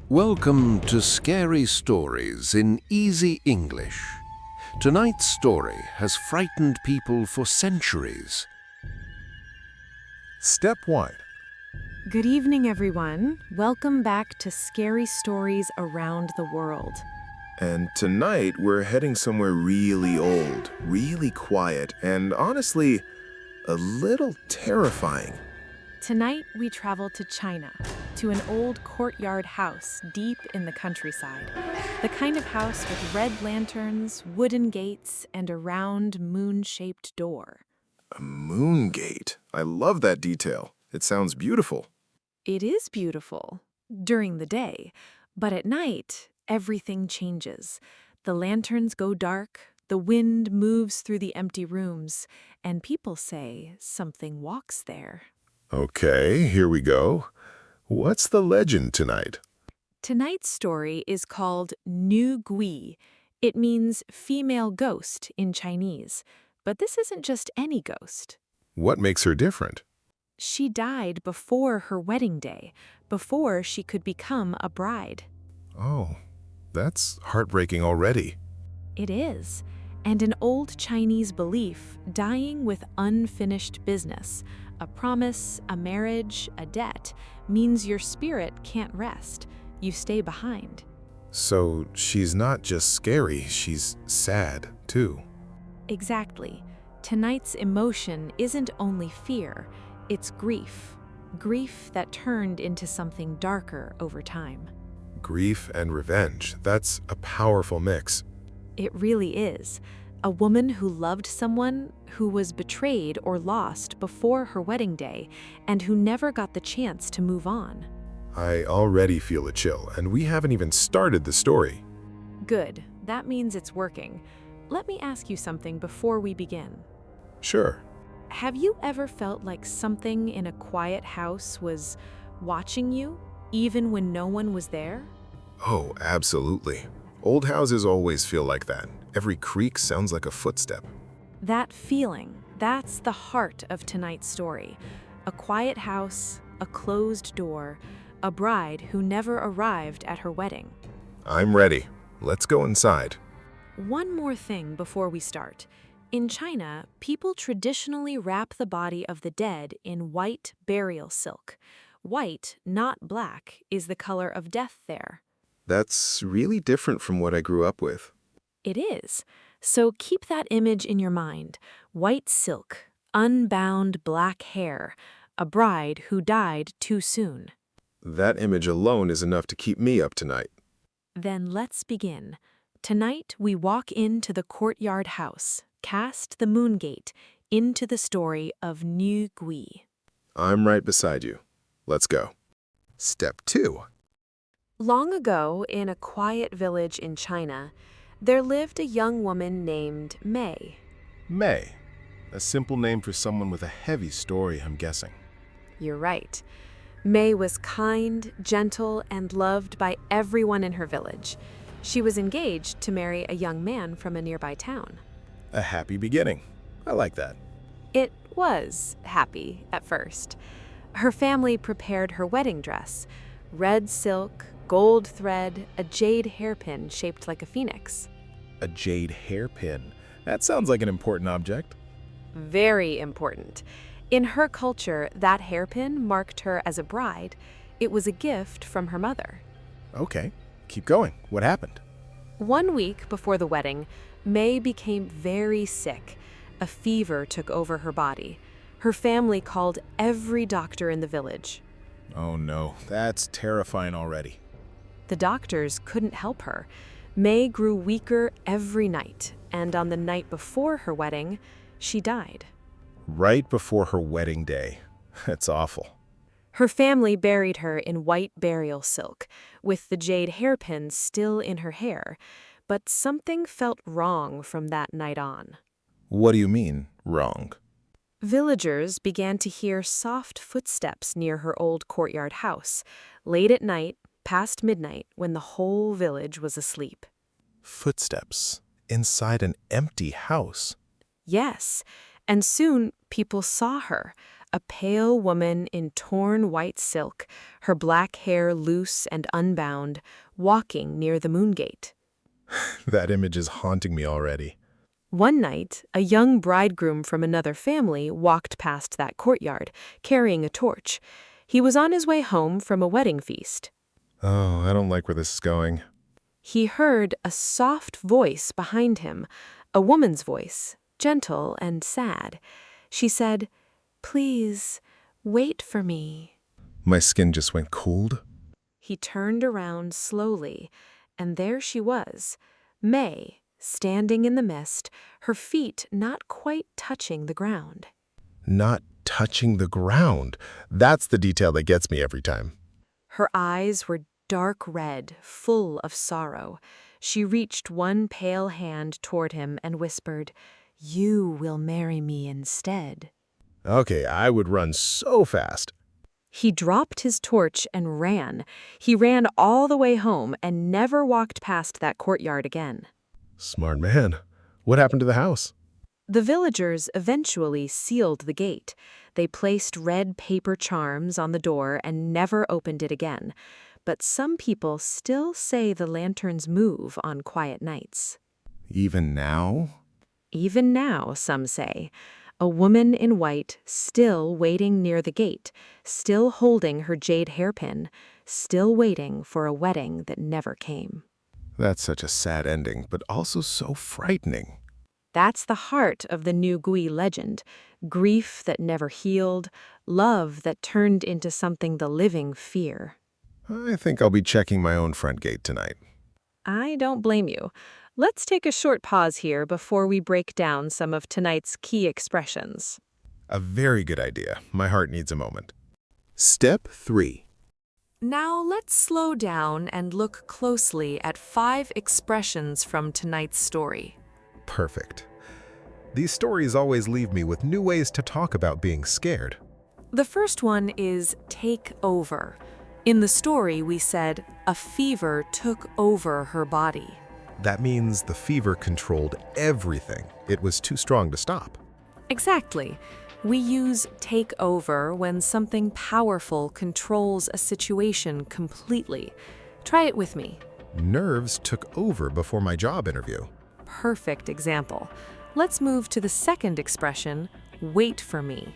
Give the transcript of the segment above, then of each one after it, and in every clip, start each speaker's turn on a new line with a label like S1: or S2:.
S1: Welcome to Scary Stories in Easy English. Tonight's story has frightened people for centuries.
S2: Step 1.
S3: Good evening, everyone. Welcome back to Scary Stories Around the World.
S2: And tonight we're heading somewhere really old, really quiet, and honestly, a little terrifying.
S3: Tonight, we travel to China, to an old courtyard house deep in the countryside. The kind of house with red lanterns, wooden gates, and a round moon-shaped door.
S2: A moon gate. I love that detail. It sounds beautiful.
S3: It is beautiful during the day, but at night, everything changes. The lanterns go dark, the wind moves through the empty rooms, and people say something walks there.
S2: Okay, here we go. What's the legend tonight?
S3: Tonight's story is called Nu Gui. It means female ghost in Chinese, but this isn't just any ghost.
S2: What makes her different?
S3: She died before her wedding day, before she could become a bride.
S2: Oh, that's heartbreaking already.
S3: It is. And an old Chinese belief, dying with unfinished business, a promise, a marriage, a debt, means your spirit can't rest. You stay behind.
S2: So she's not just scary, she's sad, too.
S3: Exactly. Tonight's emotion isn't only fear, it's grief. Grief that turned into something darker over time.
S2: Grief and revenge, that's a powerful mix.
S3: It really is. A woman who loved someone who was betrayed or lost before her wedding day and who never got the chance to move on.
S2: I already feel a chill, and we haven't even started the story.
S3: Good. That means it's working. Let me ask you something before we begin.
S2: Sure.
S3: Have you ever felt like something in a quiet house was watching you, even when no one was there?
S2: Oh, absolutely. Old houses always feel like that. Every creak sounds like a footstep.
S3: That feeling, that's the heart of tonight's story. A quiet house, a closed door, a bride who never arrived at her wedding.
S2: I'm ready. Let's go inside.
S3: One more thing before we start. In China, people traditionally wrap the body of the dead in white burial silk. White, not black, is the color of death there.
S2: That's really different from what I grew up with.
S3: It is. So keep that image in your mind. White silk, unbound black hair, a bride who died too soon.
S2: That image alone is enough to keep me up tonight.
S3: Then let's begin. Tonight we walk into the courtyard house, cast the moon gate into the story of Nu Gui.
S2: I'm right beside you. Let's go. Step 2.
S3: Long ago, in a quiet village in China, there lived a young woman named May.
S4: May. A simple name for someone with a heavy story, I'm guessing.
S3: You're right. May was kind, gentle, and loved by everyone in her village. She was engaged to marry a young man from a nearby town.
S4: A happy beginning. I like that.
S3: It was happy at first. Her family prepared her wedding dress, red silk, gold thread, a jade hairpin shaped like a phoenix.
S4: A jade hairpin. That sounds like an important object.
S3: Very important. In her culture, that hairpin marked her as a bride. It was a gift from her mother.
S4: Okay, keep going. What happened?
S3: 1 week before the wedding, May became very sick. A fever took over her body. Her family called every doctor in the village.
S4: Oh no, that's terrifying already.
S3: The doctors couldn't help her. May grew weaker every night, and on the night before her wedding, she died.
S4: Right before her wedding day. That's awful.
S3: Her family buried her in white burial silk, with the jade hairpin still in her hair, but something felt wrong from that night on.
S4: What do you mean, wrong?
S3: Villagers began to hear soft footsteps near her old courtyard house, late at night, past midnight, when the whole village was asleep.
S4: Footsteps inside an empty house.
S3: Yes, and soon people saw her, a pale woman in torn white silk, her black hair loose and unbound, walking near the moongate.
S4: That image is haunting me already.
S3: One night, a young bridegroom from another family walked past that courtyard, carrying a torch. He was on his way home from a wedding feast.
S4: Oh, I don't like where this is going.
S3: He heard a soft voice behind him, a woman's voice, gentle and sad. She said, "Please, wait for me."
S4: My skin just went cold.
S3: He turned around slowly, and there she was, May, standing in the mist, her feet not quite touching the ground.
S4: Not touching the ground. That's the detail that gets me every time.
S3: Her eyes were dark red, full of sorrow. She reached one pale hand toward him and whispered, "You will marry me instead."
S4: Okay, I would run so fast.
S3: He dropped his torch and ran. He ran all the way home and never walked past that courtyard again.
S4: Smart man. What happened to the house?
S3: The villagers eventually sealed the gate. They placed red paper charms on the door and never opened it again. But some people still say the lanterns move on quiet nights.
S4: Even now?
S3: Even now, some say. A woman in white, still waiting near the gate, still holding her jade hairpin, still waiting for a wedding that never came.
S4: That's such a sad ending, but also so frightening.
S3: That's the heart of the New Gui legend. Grief that never healed, love that turned into something the living fear.
S4: I think I'll be checking my own front gate tonight.
S3: I don't blame you. Let's take a short pause here before we break down some of tonight's key expressions.
S4: A very good idea. My heart needs a moment. Step 3.
S3: Now let's slow down and look closely at 5 expressions from tonight's story.
S4: Perfect. These stories always leave me with new ways to talk about being scared.
S3: The first one is take over. In the story, we said, a fever took over her body.
S4: That means the fever controlled everything. It was too strong to stop.
S3: Exactly. We use take over when something powerful controls a situation completely. Try it with me.
S4: Nerves took over before my job interview.
S3: Perfect example. Let's move to the second expression, wait for me.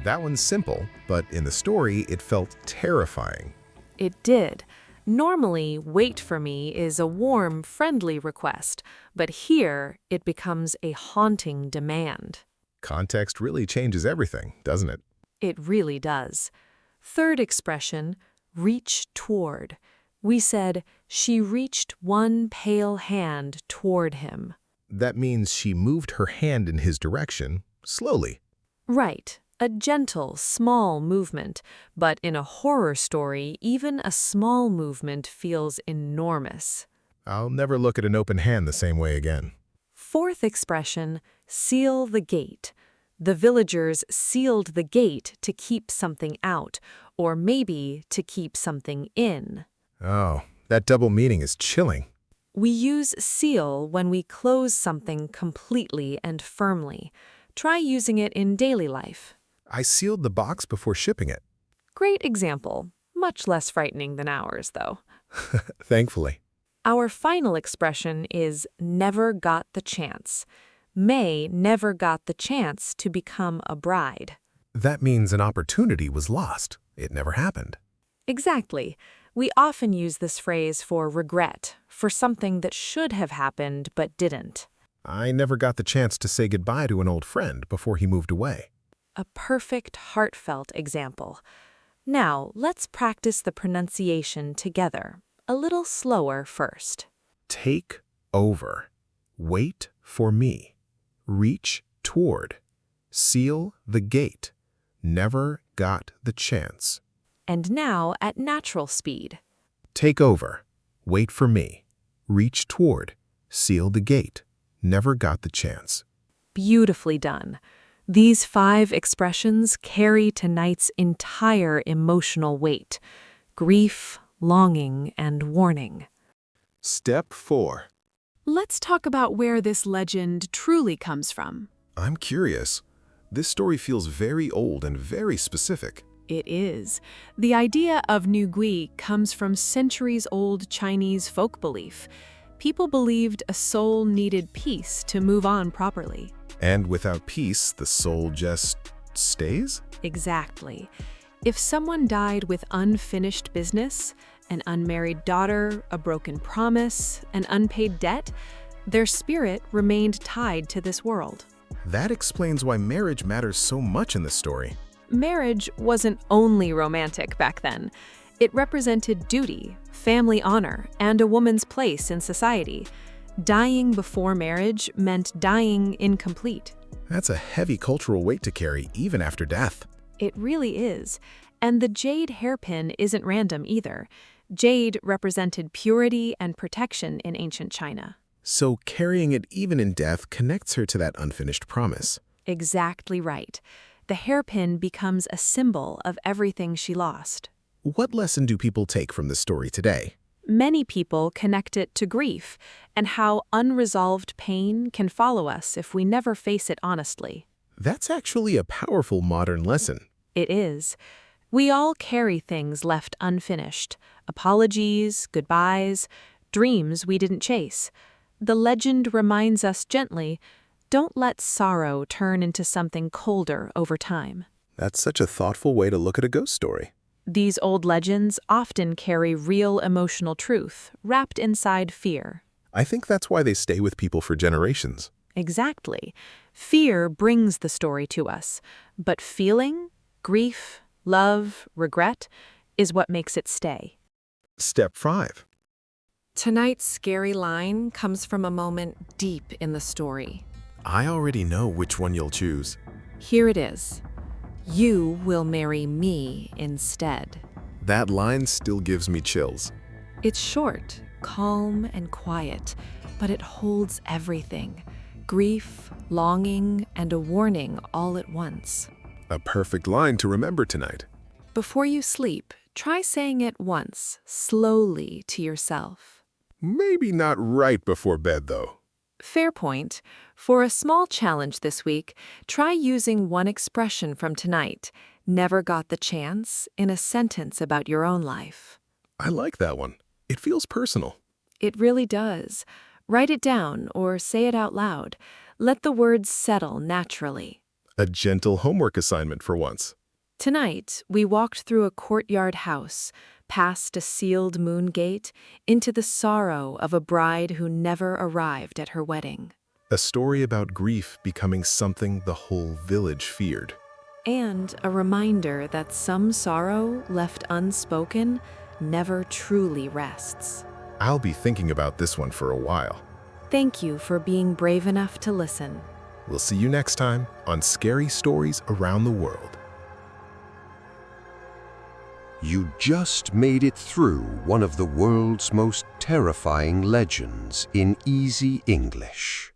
S4: That one's simple, but in the story, it felt terrifying.
S3: It did. Normally, wait for me is a warm, friendly request, but here it becomes a haunting demand.
S4: Context really changes everything, doesn't it?
S3: It really does. Third expression, reach toward. We said, she reached one pale hand toward him.
S4: That means she moved her hand in his direction, slowly.
S3: Right. A gentle, small movement, but in a horror story, even a small movement feels enormous.
S4: I'll never look at an open hand the same way again.
S3: Fourth expression, seal the gate. The villagers sealed the gate to keep something out, or maybe to keep something in.
S4: Oh, that double meaning is chilling.
S3: We use seal when we close something completely and firmly. Try using it in daily life.
S4: I sealed the box before shipping it.
S3: Great example. Much less frightening than ours, though.
S4: Thankfully.
S3: Our final expression is never got the chance. May never got the chance to become a bride.
S4: That means an opportunity was lost. It never happened.
S3: Exactly. We often use this phrase for regret, for something that should have happened but didn't.
S4: I never got the chance to say goodbye to an old friend before he moved away.
S3: A perfect, heartfelt example. Now, let's practice the pronunciation together, a little slower first.
S4: Take over. Wait for me. Reach toward. Seal the gate. Never got the chance.
S3: And now at natural speed.
S4: Take over. Wait for me. Reach toward. Seal the gate. Never got the chance.
S3: Beautifully done. These 5 expressions carry tonight's entire emotional weight: grief, longing, and warning.
S2: Step 4.
S5: Let's talk about where this legend truly comes from.
S4: I'm curious.
S2: This story feels very old and very specific.
S3: It is. The idea of Nu Gui comes from centuries-old Chinese folk belief. People believed a soul needed peace to move on properly.
S2: And without peace, the soul just stays?
S3: Exactly. If someone died with unfinished business, an unmarried daughter, a broken promise, an unpaid debt, their spirit remained tied to this world.
S2: That explains why marriage matters so much in this story.
S3: Marriage wasn't only romantic back then. It represented duty, family honor, and a woman's place in society. Dying before marriage meant dying incomplete.
S2: That's a heavy cultural weight to carry, even after death.
S3: It really is. And the jade hairpin isn't random either. Jade represented purity and protection in ancient China.
S2: So carrying it even in death connects her to that unfinished promise.
S3: Exactly right. The hairpin becomes a symbol of everything she lost.
S2: What lesson do people take from this story today?
S3: Many people connect it to grief and how unresolved pain can follow us if we never face it honestly.
S2: That's actually a powerful modern lesson.
S3: It is. We all carry things left unfinished. Apologies, goodbyes, dreams we didn't chase. The legend reminds us gently, don't let sorrow turn into something colder over time.
S2: That's such a thoughtful way to look at a ghost story.
S3: These old legends often carry real emotional truth, wrapped inside fear.
S2: I think that's why they stay with people for generations.
S3: Exactly. Fear brings the story to us, but feeling, grief, love, regret, is what makes it stay.
S2: Step 5.
S5: Tonight's scary line comes from a moment deep in the story.
S2: I already know which one you'll choose.
S5: Here it is. You will marry me instead.
S2: That line still gives me chills.
S5: It's short, calm, and quiet, but it holds everything. Grief, longing, and a warning all at once.
S2: A perfect line to remember tonight.
S5: Before you sleep, try saying it once, slowly to yourself.
S2: Maybe not right before bed, though.
S5: Fair point. For a small challenge this week, try using one expression from tonight, never got the chance, in a sentence about your own life.
S2: I like that one. It feels personal.
S5: It really does. Write it down or say it out loud. Let the words settle naturally.
S2: A gentle homework assignment for once.
S5: Tonight, we walked through a courtyard house, past a sealed moon gate, into the sorrow of a bride who never arrived at her wedding.
S2: A story about grief becoming something the whole village feared.
S5: And a reminder that some sorrow left unspoken never truly rests.
S2: I'll be thinking about this one for a while.
S5: Thank you for being brave enough to listen.
S2: We'll see you next time on Scary Stories Around the World.
S1: You just made it through one of the world's most terrifying legends in easy English.